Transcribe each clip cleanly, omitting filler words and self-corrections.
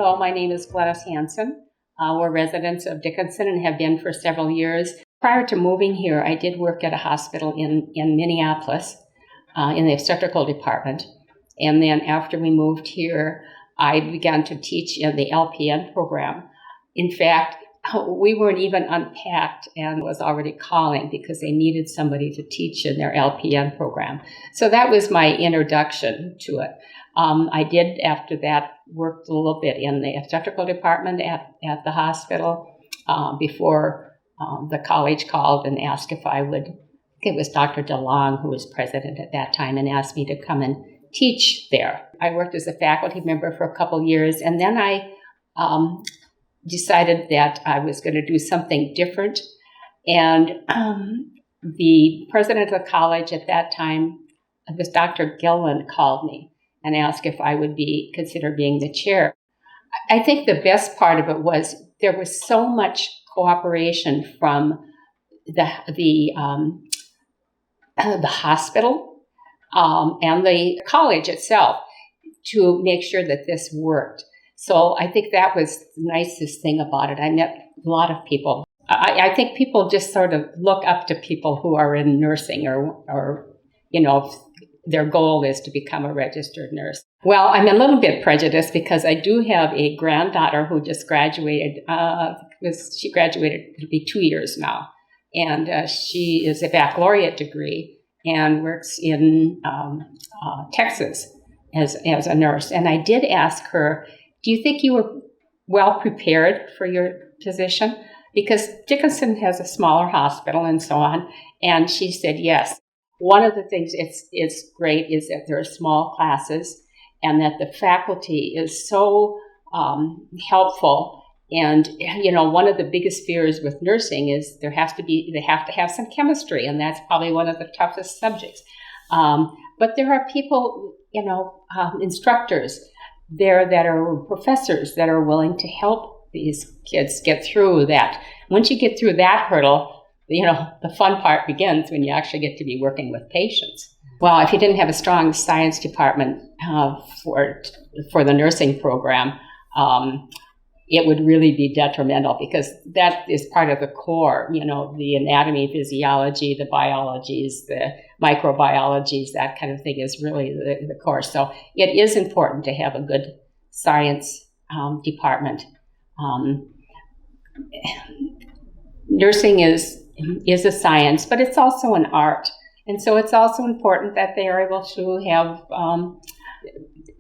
Hello, my name is Glenice Hansen. We're residents of Dickinson and have been for several years. Prior to moving here, I did work at a hospital in Minneapolis in the obstetrical department. And then after we moved here, I began to teach in the LPN program. In fact, we weren't even unpacked and was already calling because they needed somebody to teach in their LPN program. So that was my introduction to it. I did, after that, worked a little bit in the obstetrical department at the hospital before the college called and asked if I would. It was Dr. DeLong, who was president at that time, and asked me to come and teach there. I worked as a faculty member for a couple years, and then I decided that I was going to do something different. And the president of the college at that time, it was Dr. Gillen, called me and asked if I would consider being the chair. I think the best part of it was there was so much cooperation from the hospital and the college itself to make sure that this worked. So I think that was the nicest thing about it. I met a lot of people. I think people just sort of look up to people who are in nursing or their goal is to become a registered nurse. Well, I'm a little bit prejudiced because I do have a granddaughter who just graduated. She graduated, it'll be 2 years now. And she is a baccalaureate degree and works in Texas as a nurse. And I did ask her, do you think you were well prepared for your position? Because Dickinson has a smaller hospital and so on. And she said, yes. One of the things it's great is that there are small classes and that the faculty is so helpful. And, one of the biggest fears with nursing is they have to have some chemistry, and that's probably one of the toughest subjects. But there are people, instructors there that are professors that are willing to help these kids get through that. Once you get through that hurdle, the fun part begins when you actually get to be working with patients. Well, if you didn't have a strong science department for the nursing program, it would really be detrimental because that is part of the core, the anatomy, physiology, the biologies, the microbiologies, that kind of thing is really the core. So it is important to have a good science department. Nursing is a science, but it's also an art. And so it's also important that they are able to have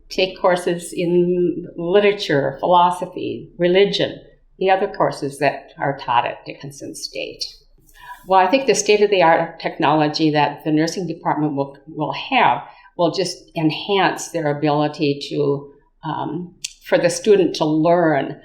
take courses in literature, philosophy, religion, the other courses that are taught at Dickinson State. Well, I think the state-of-the-art technology that the nursing department will have will just enhance their ability to for the student to learn.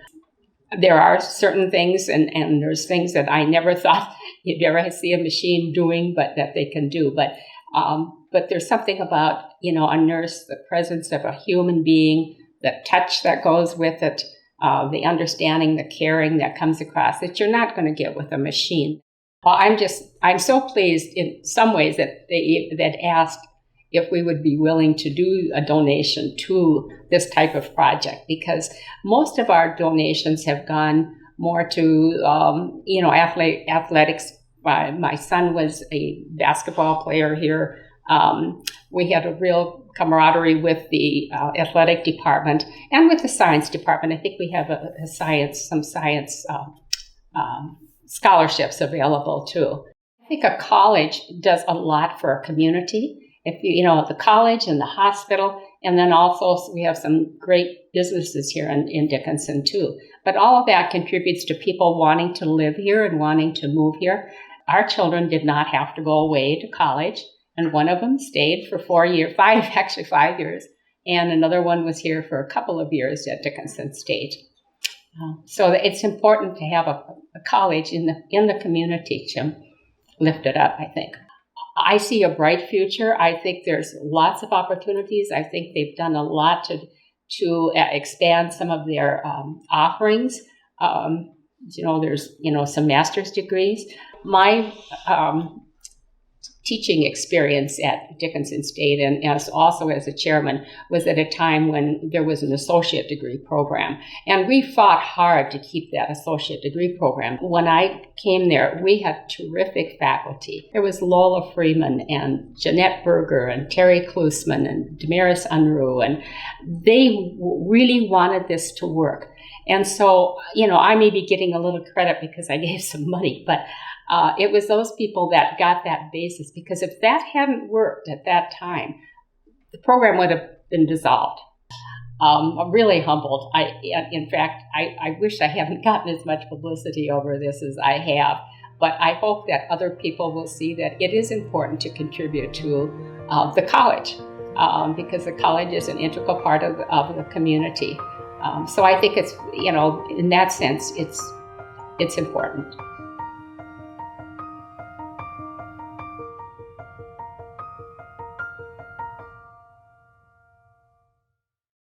There are certain things, and there's things that I never thought you'd ever see a machine doing, but that they can do. But there's something about, a nurse, the presence of a human being, the touch that goes with it, the understanding, the caring that comes across that you're not going to get with a machine. Well, I'm so pleased in some ways that asked if we would be willing to do a donation to this type of project, because most of our donations have gone more to, athletics. My son was a basketball player here. We had a real camaraderie with the athletic department and with the science department. I think we have some science scholarships available too. I think a college does a lot for a community. If the college and the hospital, and then also we have some great businesses here in Dickinson too. But all of that contributes to people wanting to live here and wanting to move here. Our children did not have to go away to college, and one of them stayed for 5 years, and another one was here for a couple of years at Dickinson State. So it's important to have a college in the community to lift it up, I think. I see a bright future. I think there's lots of opportunities. I think they've done a lot to expand some of their offerings. There's some master's degrees. My teaching experience at Dickinson State, and also as a chairman, was at a time when there was an associate degree program. And we fought hard to keep that associate degree program. When I came there, we had terrific faculty. There was Lola Freeman and Jeanette Berger and Terry Klusman and Damaris Unruh, and they really wanted this to work. And so, I may be getting a little credit because I gave some money, but it was those people that got that basis, because if that hadn't worked at that time, the program would have been dissolved. I'm really humbled. In fact, I wish I haven't gotten as much publicity over this as I have, but I hope that other people will see that it is important to contribute to the college, because the college is an integral part of the community. So I think it's, in that sense, it's important.